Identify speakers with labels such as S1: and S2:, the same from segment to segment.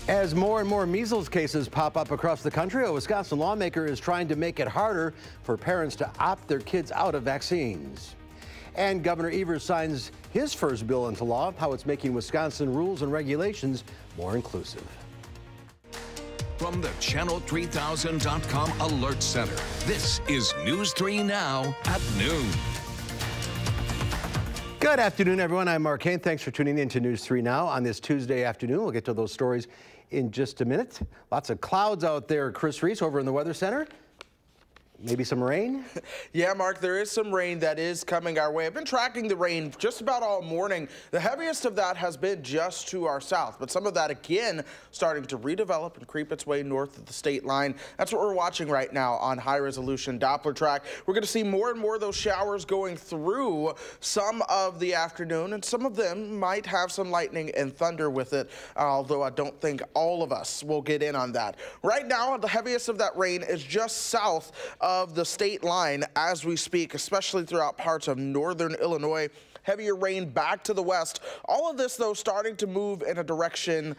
S1: As more and more measles cases pop up across the country, a Wisconsin lawmaker is trying to make it harder for parents to opt their kids out of vaccines. And Governor Evers signs his first bill into law, how it's making Wisconsin rules and regulations more inclusive.
S2: From the Channel3000.com Alert Center, this is News 3 Now at noon.
S1: Good afternoon, everyone. I'm Mark Kane. Thanks for tuning in to News 3 Now on this Tuesday afternoon. We'll get to those stories in just a minute. Lots of clouds out there. Chris Reese over in the Weather Center. Maybe some rain?
S3: Yeah, Mark, there is some rain that is coming our way. I've been tracking the rain just about all morning. The heaviest of that has been just to our south, but some of that, again, starting to redevelop and creep its way north of the state line. That's what we're watching right now on high-resolution Doppler track. We're going to see more and more of those showers going through some of the afternoon, and some of them might have some lightning and thunder with it, although I don't think all of us will get in on that. Right now, the heaviest of that rain is just south of the state line as we speak, especially throughout parts of northern Illinois. Heavier rain back to the west. All of this, though, starting to move in a direction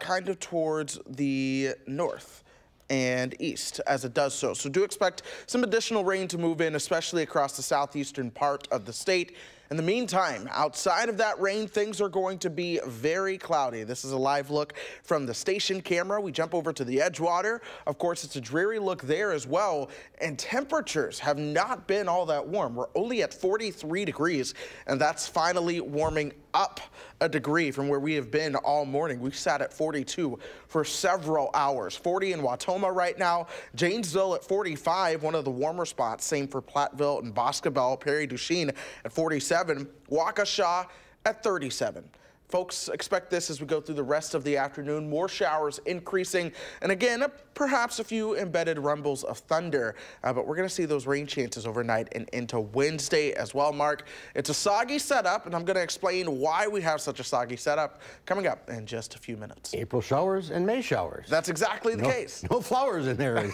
S3: kind of towards the north and east as it does so. So do expect some additional rain to move in, especially across the southeastern part of the state. In the meantime, outside of that rain, things are going to be very cloudy. This is a live look from the station camera. We jump over to the Edgewater. Of course, it's a dreary look there as well. And temperatures have not been all that warm. We're only at 43 degrees, and that's finally warming up a degree from where we have been all morning. We sat at 42 for several hours. 40 in Wautoma right now. Janesville at 45, one of the warmer spots. Same for Platteville and Boscobel. Perry Duchesne at 47. Waukesha at 37. Folks, expect this as we go through the rest of the afternoon. More showers increasing, and again, perhaps a few embedded rumbles of thunder, but we're going to see those rain chances overnight and into Wednesday as well, Mark. It's a soggy setup, and I'm going to explain why we have such a soggy setup coming up in just a few minutes.
S1: April showers and May showers.
S3: That's exactly the case.
S1: No flowers in there.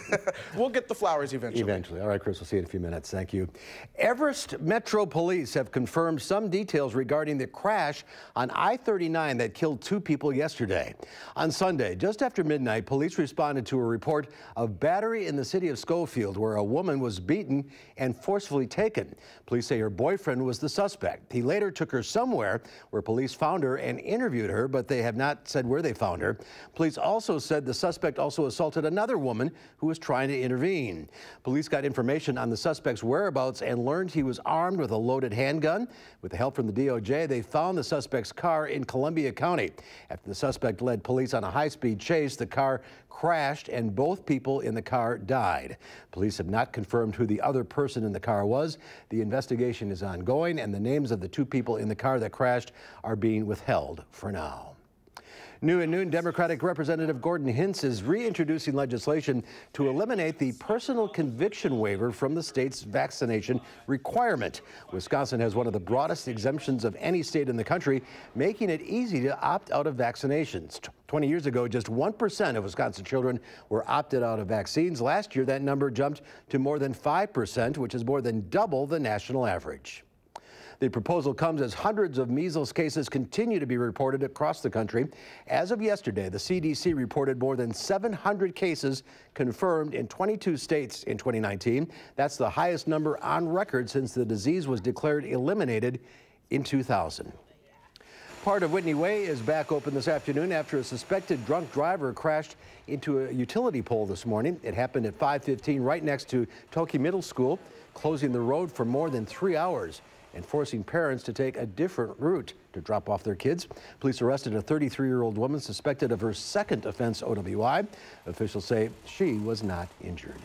S3: We'll get the flowers eventually.
S1: Eventually. All right, Chris, we'll see you in a few minutes. Thank you. Everest Metro Police have confirmed some details regarding the crash on I-39 that killed 2 people yesterday. On Sunday, just after midnight, police responded to a report of battery in the city of Schofield, where a woman was beaten and forcefully taken. Police say her boyfriend was the suspect. He later took her somewhere where police found her and interviewed her, but they have not said where they found her. Police also said the suspect also assaulted another woman who was trying to intervene. Police got information on the suspect's whereabouts and learned he was armed with a loaded handgun. With the help from the DOJ, they found the suspect's car in Columbia County. After the suspect led police on a high-speed chase, the car crashed and both people in the car died. Police have not confirmed who the other person in the car was. The investigation is ongoing, and the names of the 2 people in the car that crashed are being withheld for now. New at noon, Democratic Representative Gordon Hintz is reintroducing legislation to eliminate the personal conviction waiver from the state's vaccination requirement. Wisconsin has one of the broadest exemptions of any state in the country, making it easy to opt out of vaccinations. 20 years ago, just 1% of Wisconsin children were opted out of vaccines. Last year, that number jumped to more than 5%, which is more than double the national average. The proposal comes as hundreds of measles cases continue to be reported across the country. As of yesterday, the CDC reported more than 700 cases confirmed in 22 states in 2019. That's the highest number on record since the disease was declared eliminated in 2000. Part of Whitney Way is back open this afternoon after a suspected drunk driver crashed into a utility pole this morning. It happened at 5:15 right next to Toki Middle School, closing the road for more than 3 hours and forcing parents to take a different route to drop off their kids. Police arrested a 33-year-old woman suspected of her second offense OWI. Officials say she was not injured.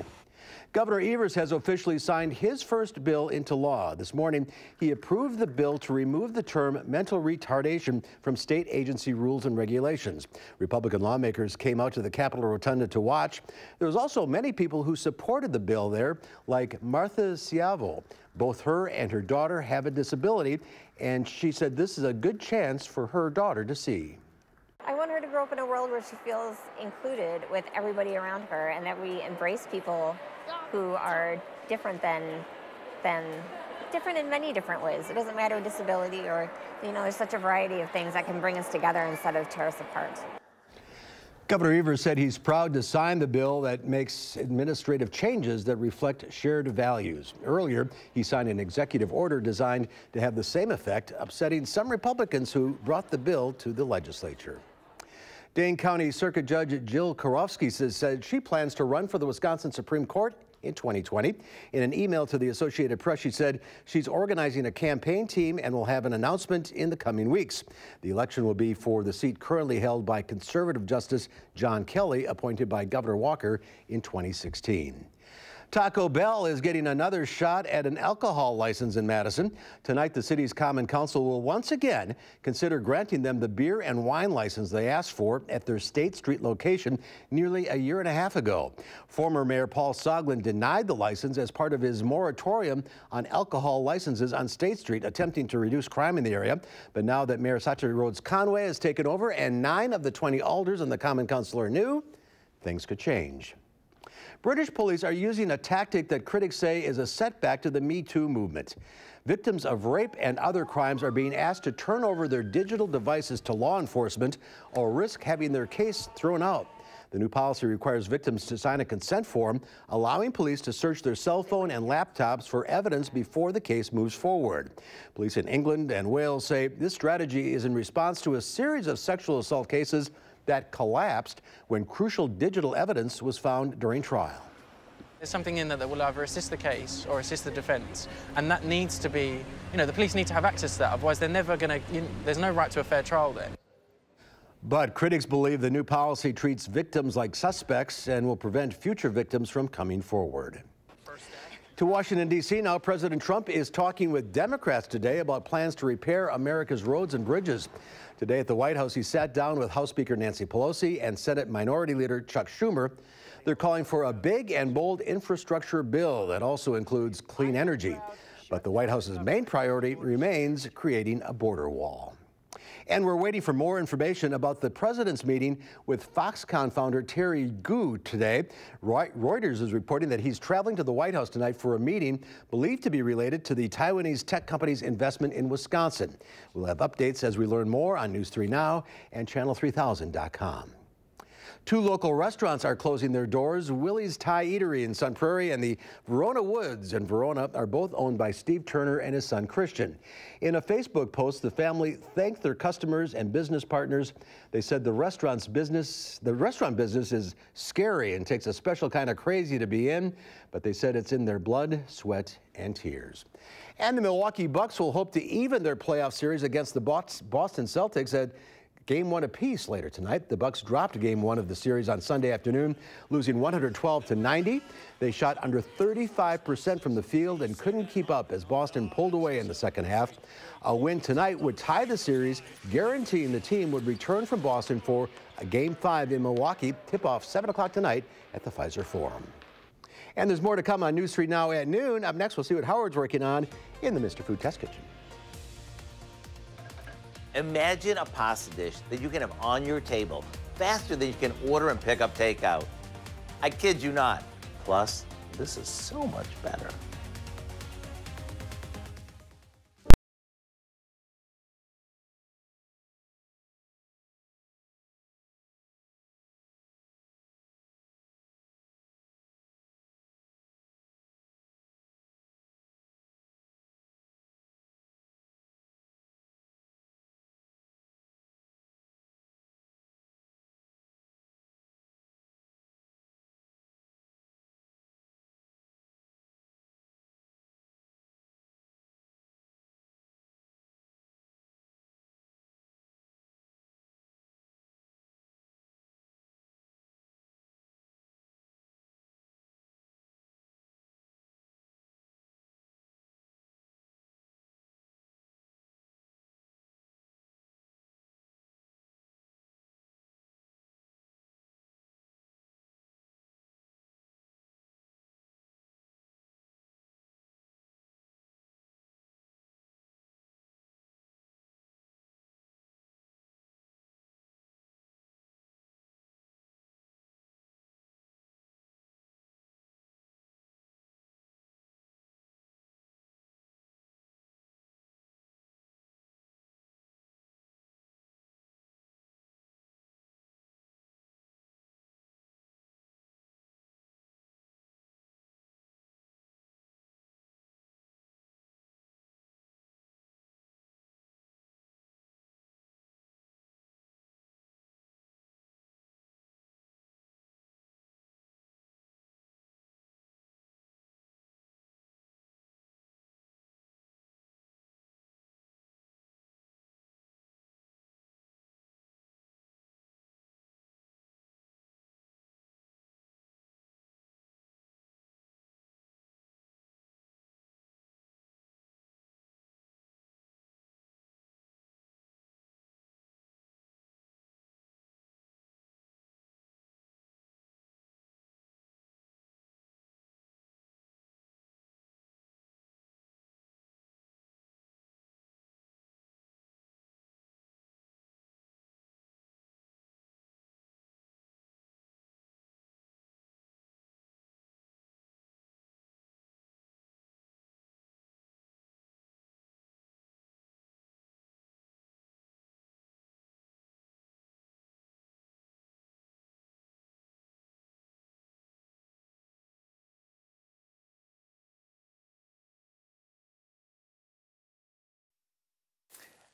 S1: Governor Evers has officially signed his first bill into law. This morning, he approved the bill to remove the term mental retardation from state agency rules and regulations. Republican lawmakers came out to the Capitol Rotunda to watch. There was also many people who supported the bill there, like Martha Ciavo. Both her and her daughter have a disability, and she said this is a good chance for her daughter to see.
S4: I want her to grow up in a world where she feels included with everybody around her, and that we embrace people who are different different in many different ways. It doesn't matter disability or, there's such a variety of things that can bring us together instead of tear us apart.
S1: Governor Evers said he's proud to sign the bill that makes administrative changes that reflect shared values. Earlier, he signed an executive order designed to have the same effect, upsetting some Republicans who brought the bill to the legislature. Dane County Circuit Judge Jill Karofsky said she plans to run for the Wisconsin Supreme Court in 2020. In an email to the Associated Press, she said she's organizing a campaign team and will have an announcement in the coming weeks. The election will be for the seat currently held by conservative Justice John Kelly, appointed by Governor Walker in 2016. Taco Bell is getting another shot at an alcohol license in Madison. Tonight, the city's Common Council will once again consider granting them the beer and wine license they asked for at their State Street location nearly a year and a half ago. Former Mayor Paul Soglin denied the license as part of his moratorium on alcohol licenses on State Street, attempting to reduce crime in the area. But now that Mayor Sacha Rhodes Conway has taken over and 9 of the 20 alders on the Common Council are new, things could change. British police are using a tactic that critics say is a setback to the Me Too movement. Victims of rape and other crimes are being asked to turn over their digital devices to law enforcement or risk having their case thrown out. The new policy requires victims to sign a consent form, allowing police to search their cell phone and laptops for evidence before the case moves forward. Police in England and Wales say this strategy is in response to a series of sexual assault cases that collapsed when crucial digital evidence was found during trial.
S5: There's something in there that will either assist the case or assist the defence, and that needs to be, the police need to have access to that, otherwise they're never going to, there's no right to a fair trial then.
S1: But critics believe the new policy treats victims like suspects and will prevent future victims from coming forward. To Washington, D.C. now, President Trump is talking with Democrats today about plans to repair America's roads and bridges. Today at the White House, he sat down with House Speaker Nancy Pelosi and Senate Minority Leader Chuck Schumer. They're calling for a big and bold infrastructure bill that also includes clean energy. But the White House's main priority remains creating a border wall. And we're waiting for more information about the president's meeting with Foxconn founder Terry Gou today. Reuters is reporting that he's traveling to the White House tonight for a meeting believed to be related to the Taiwanese tech company's investment in Wisconsin. We'll have updates as we learn more on News 3 Now and channel3000.com. 2 local restaurants are closing their doors. Willie's Thai Eatery in Sun Prairie and the Verona Woods in Verona are both owned by Steve Turner and his son Christian. In a Facebook post, the family thanked their customers and business partners. They said the restaurant business is scary and takes a special kind of crazy to be in, but they said it's in their blood, sweat, and tears. And the Milwaukee Bucks will hope to even their playoff series against the Boston Celtics at Game 1 apiece later tonight. The Bucks dropped Game 1 of the series on Sunday afternoon, losing 112-90. They shot under 35% from the field and couldn't keep up as Boston pulled away in the second half. A win tonight would tie the series, guaranteeing the team would return from Boston for a Game 5 in Milwaukee. Tip-off 7 o'clock tonight at the Pfizer Forum. And there's more to come on News 3 Now at noon. Up next, we'll see what Howard's working on in the Mr. Food Test Kitchen.
S6: Imagine a pasta dish that you can have on your table faster than you can order and pick up takeout. I kid you not. Plus, this is so much better.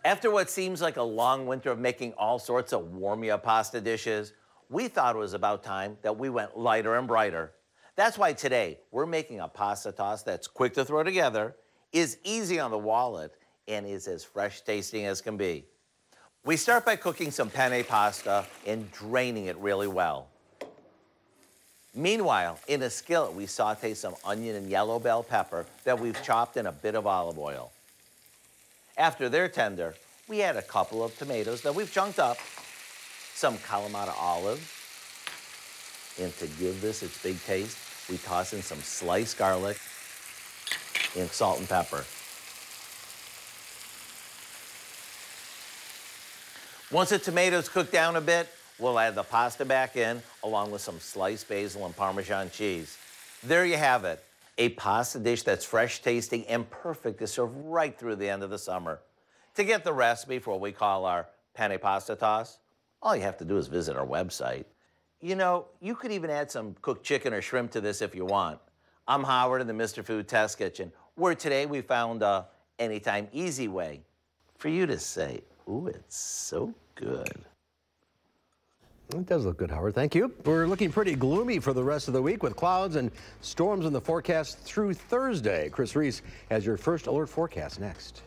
S6: After what seems like a long winter of making all sorts of warm-you-up pasta dishes, we thought it was about time that we went lighter and brighter. That's why today we're making a pasta toss that's quick to throw together, is easy on the wallet, and is as fresh tasting as can be. We start by cooking some penne pasta and draining it really well. Meanwhile, in a skillet, we saute some onion and yellow bell pepper that we've chopped in a bit of olive oil. After they're tender, we add a couple of tomatoes that we've chunked up, some Kalamata olives, and to give this its big taste, we toss in some sliced garlic and salt and pepper. Once the tomatoes cook down a bit, we'll add the pasta back in, along with some sliced basil and Parmesan cheese. There you have it, a pasta dish that's fresh tasting and perfect to serve right through the end of the summer. To get the recipe for what we call our penne pasta toss, all you have to do is visit our website. You know, you could even add some cooked chicken or shrimp to this if you want. I'm Howard in the Mr. Food Test Kitchen, where today we found a anytime easy way for you to say, ooh, it's so good.
S1: It does look good, Howard. Thank you. We're looking pretty gloomy for the rest of the week with clouds and storms in the forecast through Thursday. Chris Reese has your first alert forecast next.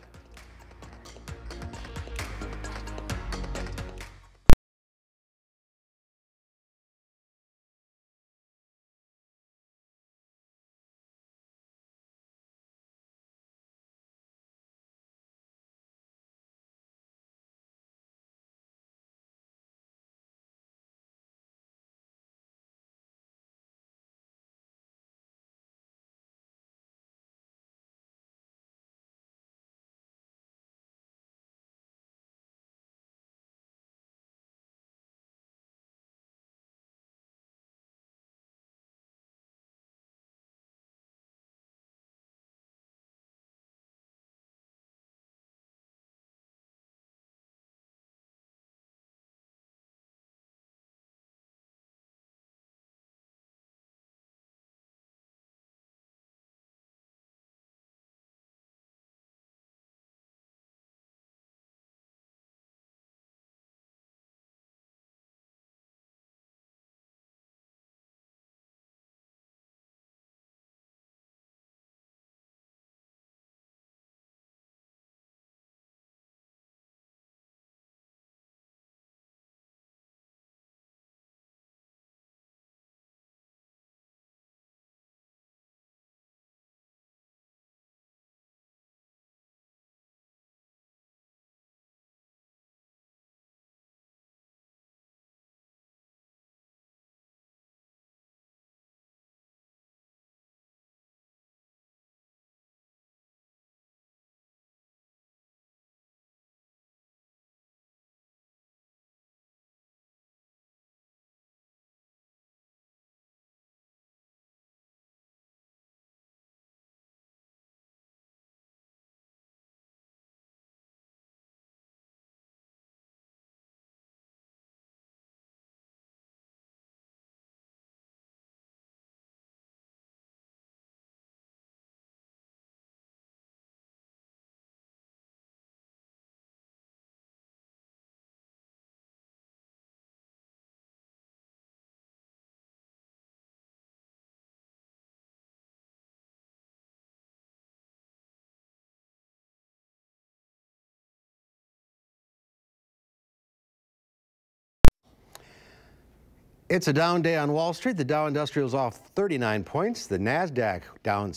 S1: It's a down day on Wall Street. The Dow Industrial's off 39 points. The NASDAQ down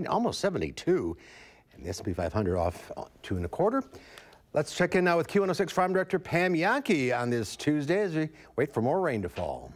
S1: almost 72. And the S&P 500 off 2.25. Let's check in now with Q106 Farm Director Pam Yankee on this Tuesday as we wait for more rain to fall.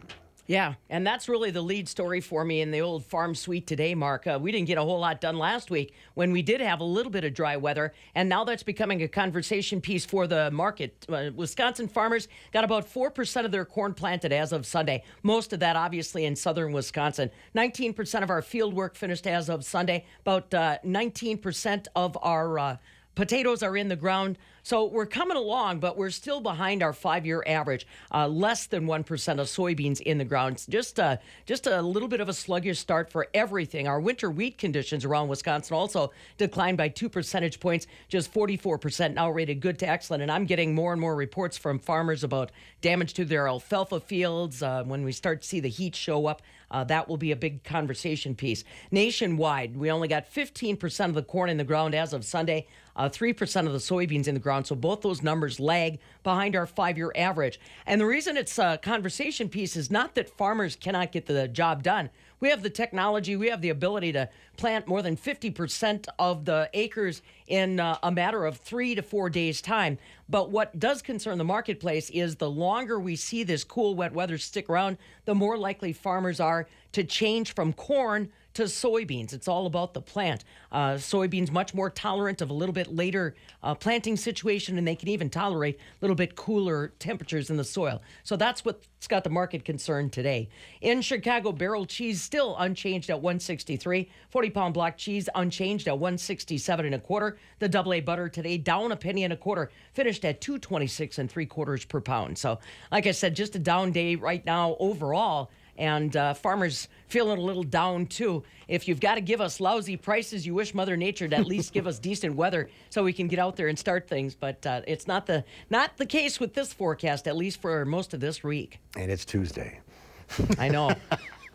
S7: Yeah, and that's really the lead story for me in the old farm suite today, Mark. We didn't get a whole lot done last week when we did have a little bit of dry weather, and now that's becoming a conversation piece for the market. Wisconsin farmers got about 4% of their corn planted as of Sunday, most of that obviously in southern Wisconsin. 19% of our field work finished as of Sunday, about 19% of our potatoes are in the ground. So we're coming along, but we're still behind our 5-year average. Less than 1% of soybeans in the ground. Just a little bit of a sluggish start for everything. Our winter wheat conditions around Wisconsin also declined by 2 percentage points, just 44% now rated good to excellent. And I'm getting more and more reports from farmers about damage to their alfalfa fields. When we start to see the heat show up, that will be a big conversation piece. Nationwide, we only got 15% of the corn in the ground as of Sunday, 3% of the soybeans in the ground. So both those numbers lag behind our 5-year average. And the reason it's a conversation piece is not that farmers cannot get the job done. We have the technology, we have the ability to plant more than 50% of the acres in a matter of 3 to 4 days' time. But what does concern the marketplace is the longer we see this cool, wet weather stick around, the more likely farmers are to change from corn to soybeans. It's all about the plant. Soybeans much more tolerant of a little bit later planting situation, and they can even tolerate a little bit cooler temperatures in the soil. So that's what's got the market concerned today. In Chicago, barrel cheese still unchanged at $1.63. 40-pound block cheese unchanged at $1.67 1/4. The AA butter today down a penny and a quarter, finished at $2.26 3/4 per pound. So, like I said, just a down day right now overall. And farmers feeling a little down, too. If you've got to give us lousy prices, you wish Mother Nature to at least give us decent weather so we can get out there and start things. But it's not the case with this forecast, at least for most of this week.
S1: And it's Tuesday.
S7: I know.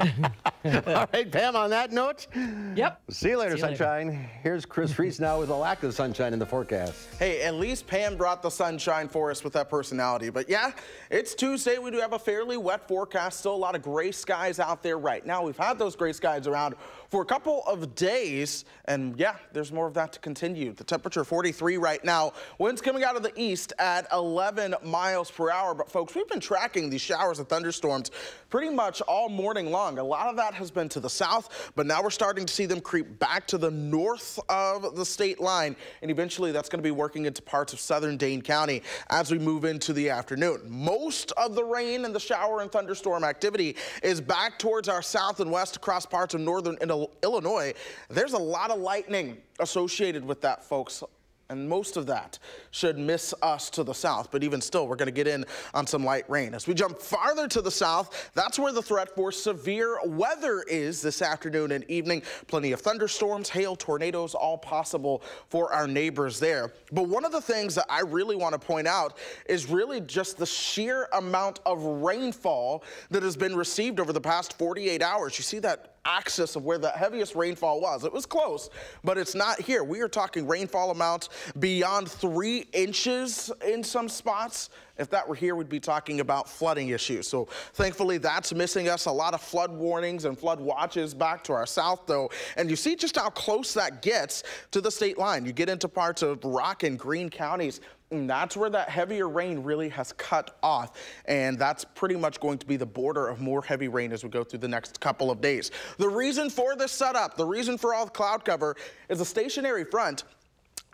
S1: All right, Pam, on that note.
S7: Yep.
S1: See you later, sunshine. Here's Chris Reese now with a lack of sunshine in the forecast.
S3: Hey, at least Pam brought the sunshine for us with that personality. But yeah, it's Tuesday. We do have a fairly wet forecast. Still a lot of gray skies out there right now. We've had those gray skies around for a couple of days. And yeah, there's more of that to continue. The temperature 43 right now. Winds coming out of the east at 11 miles per hour. But folks, we've been tracking these showers and thunderstorms pretty much all morning long. A lot of that has been to the south, but now we're starting to see them creep back to the north of the state line, and eventually that's going to be working into parts of southern Dane County as we move into the afternoon. Most of the rain and the shower and thunderstorm activity is back towards our south and west across parts of northern Illinois. There's a lot of lightning associated with that, folks. And most of that should miss us to the south. But even still, we're going to get in on some light rain. As we jump farther to the south, that's where the threat for severe weather is this afternoon and evening. Plenty of thunderstorms, hail, tornadoes, all possible for our neighbors there. But one of the things that I really want to point out is really just the sheer amount of rainfall that has been received over the past 48 hours. You see that axis of where the heaviest rainfall was. It was close, but it's not here. We are talking rainfall amounts beyond 3 inches in some spots. If that were here, we'd be talking about flooding issues. So thankfully, that's missing us. A lot of flood warnings and flood watches back to our south, though. And you see just how close that gets to the state line. You get into parts of Rock and Greene counties, and that's where that heavier rain really has cut off. And that's pretty much going to be the border of more heavy rain as we go through the next couple of days. The reason for this setup, the reason for all the cloud cover, is a stationary front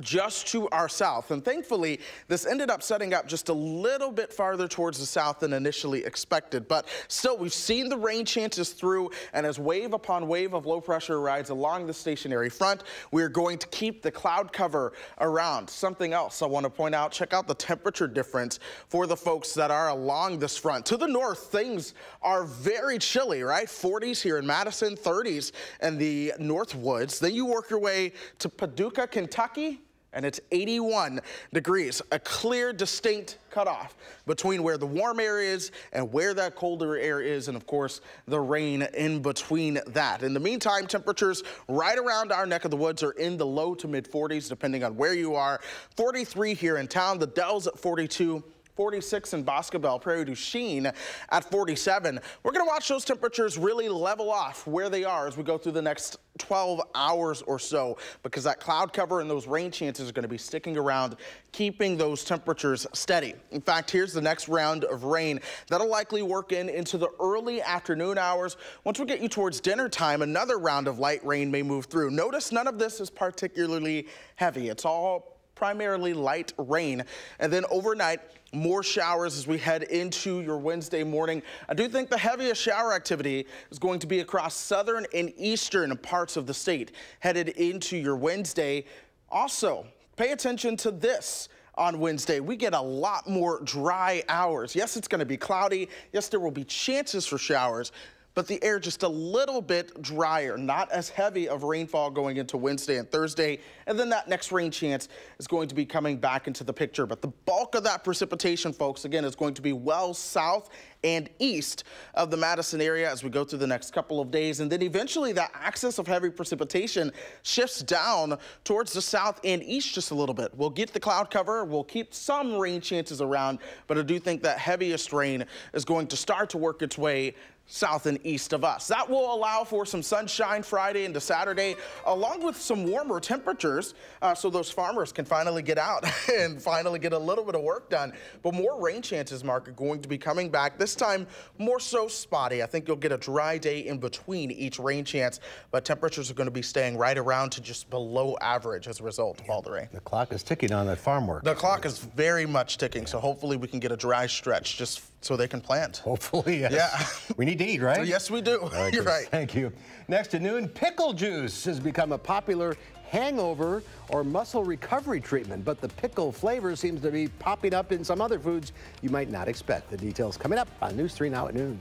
S3: just to our south. And thankfully, this ended up setting up just a little bit farther towards the south than initially expected. But still, we've seen the rain chances through, and as wave upon wave of low pressure rides along the stationary front, we're going to keep the cloud cover around. Something else I want to point out, check out the temperature difference for the folks that are along this front. To the north, things are very chilly, right? 40s here in Madison, 30s in the North Woods. Then you work your way to Paducah, Kentucky, and it's 81 degrees, a clear, distinct cutoff between where the warm air is and where that colder air is, and of course, the rain in between that. In the meantime, temperatures right around our neck of the woods are in the low to mid 40s, depending on where you are. 43 here in town, the Dells at 42. 46 in Boscobel, Prairie du Chien at 47. We're going to watch those temperatures really level off where they are as we go through the next 12 hours or so, because that cloud cover and those rain chances are going to be sticking around, keeping those temperatures steady. In fact, here's the next round of rain. That'll likely work into the early afternoon hours. Once we get you towards dinner time, another round of light rain may move through. Notice none of this is particularly heavy. It's all primarily light rain. And then overnight, more showers as we head into your Wednesday morning. I do think the heaviest shower activity is going to be across southern and eastern parts of the state headed into your Wednesday. Also, pay attention to this. on Wednesday. We get a lot more dry hours. Yes, it's going to be cloudy. Yes, there will be chances for showers, but the air just a little bit drier, not as heavy of rainfall going into Wednesday and Thursday. And then that next rain chance is going to be coming back into the picture. But the bulk of that precipitation, folks, again, is going to be well south and east of the Madison area as we go through the next couple of days. And then eventually that axis of heavy precipitation shifts down towards the south and east just a little bit. We'll get the cloud cover. We'll keep some rain chances around, but I do think that heaviest rain is going to start to work its way south and east of us. That will allow for some sunshine Friday into Saturday, along with some warmer temperatures, so those farmers can finally get out and finally get a little bit of work done. But more rain chances, Mark, are going to be coming back, this time more so spotty. I think you'll get a dry day in between each rain chance, but temperatures are going to be staying right around to just below average as a result of all the rain.
S1: The clock is ticking on that farm work.
S3: The clock is very much ticking, so hopefully we can get a dry stretch just so they can plant.
S1: Hopefully, yes.
S3: Yeah.
S1: We need to eat, right?
S3: Yes, we do.
S1: Right,
S3: You're right.
S1: Thank you. Next at noon, pickle juice has become a popular hangover or muscle recovery treatment, but the pickle flavor seems to be popping up in some other foods you might not expect. The details coming up on News 3 Now at noon.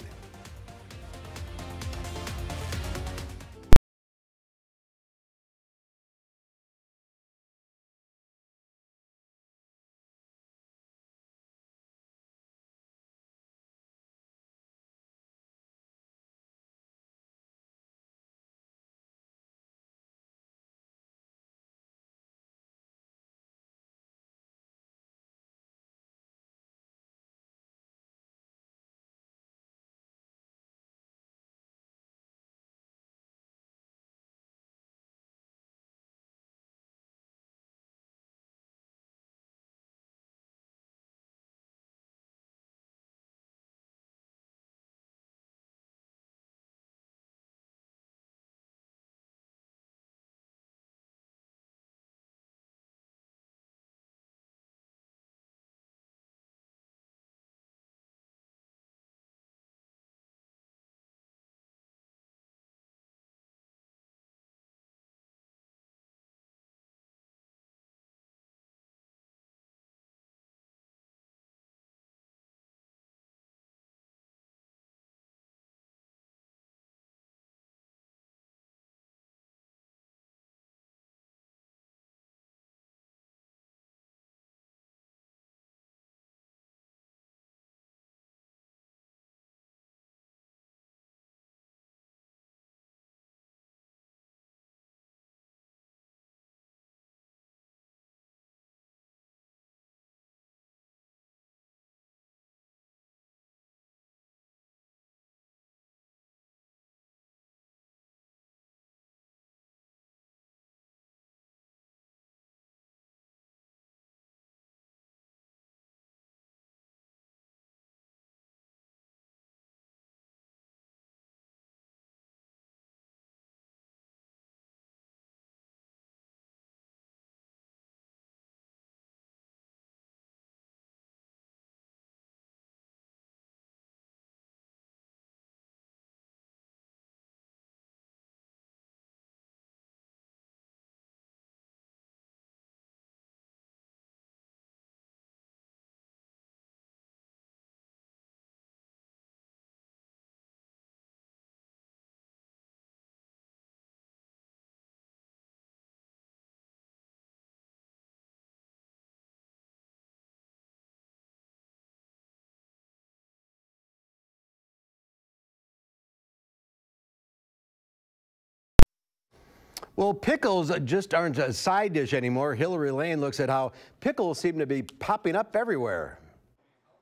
S1: Well, pickles just aren't a side dish anymore. Hillary Lane looks at how pickles seem to be popping up everywhere.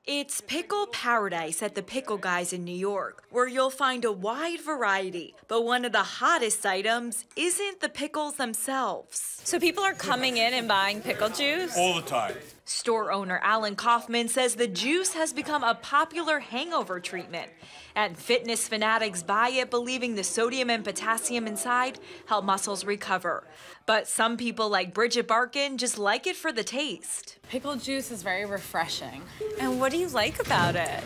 S8: It's pickle paradise at the Pickle Guys in New York, where you'll find a wide variety. But one of the hottest items isn't the pickles themselves.
S9: So people are coming in and buying pickle juice?
S10: All the time.
S8: Store owner Alan Kaufman says the juice has become a popular hangover treatment. And fitness fanatics buy it, believing the sodium and potassium inside help muscles recover. But some people like Bridget Barkin just like it for the taste.
S9: Pickle juice is very refreshing. And what do you like about it?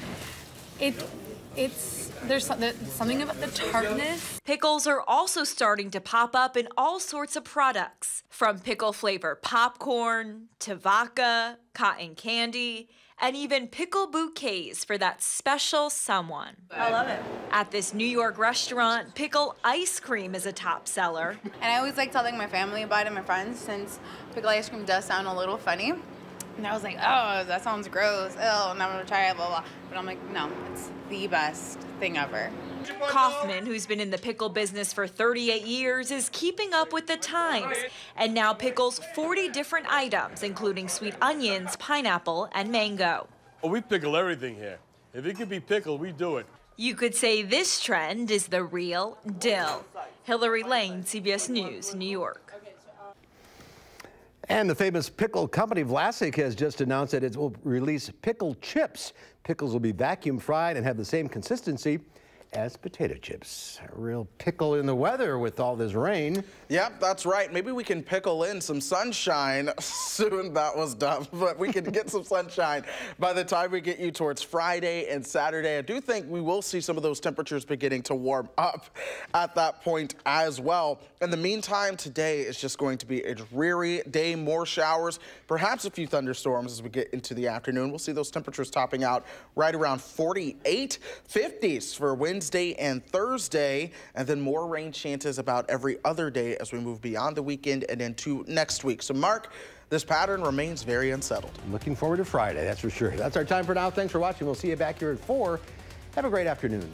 S10: There's something about the tartness.
S8: Pickles are also starting to pop up in all sorts of products, from pickle-flavored popcorn to vodka, cotton candy, and even pickle bouquets for that special someone.
S10: I love it.
S8: At this New York restaurant, pickle ice cream is a top seller.
S10: And I always like telling my family about it and my friends, since pickle ice cream does sound a little funny. And I was like, oh, that sounds gross. Oh, and I'm gonna try it, blah, blah. But I'm like, no, it's the best thing ever.
S8: Kaufman, who's been in the pickle business for 38 years, is keeping up with the times and now pickles 40 different items, including sweet onions, pineapple, and mango.
S11: Oh, we pickle everything here. If it could be pickled, we do it.
S8: You could say this trend is the real dill. Hillary Lane, CBS News, New York.
S1: And the famous pickle company Vlasic has just announced that it will release pickle chips. Pickles will be vacuum fried and have the same consistency as potato chips. A real pickle in the weather with all this rain.
S3: Yep, that's right. Maybe we can pickle in some sunshine soon. That was dumb, but we can get some sunshine by the time we get you towards Friday and Saturday. I do think we will see some of those temperatures beginning to warm up at that point as well. In the meantime, today is just going to be a dreary day, more showers, perhaps a few thunderstorms as we get into the afternoon. We'll see those temperatures topping out right around 48, 50s for Wednesday and Thursday, and then more rain chances about every other day as we move beyond the weekend and into next week. So, Mark, this pattern remains very unsettled.
S1: Looking forward to Friday, that's for sure. That's our time for now. Thanks for watching. We'll see you back here at 4. Have a great afternoon.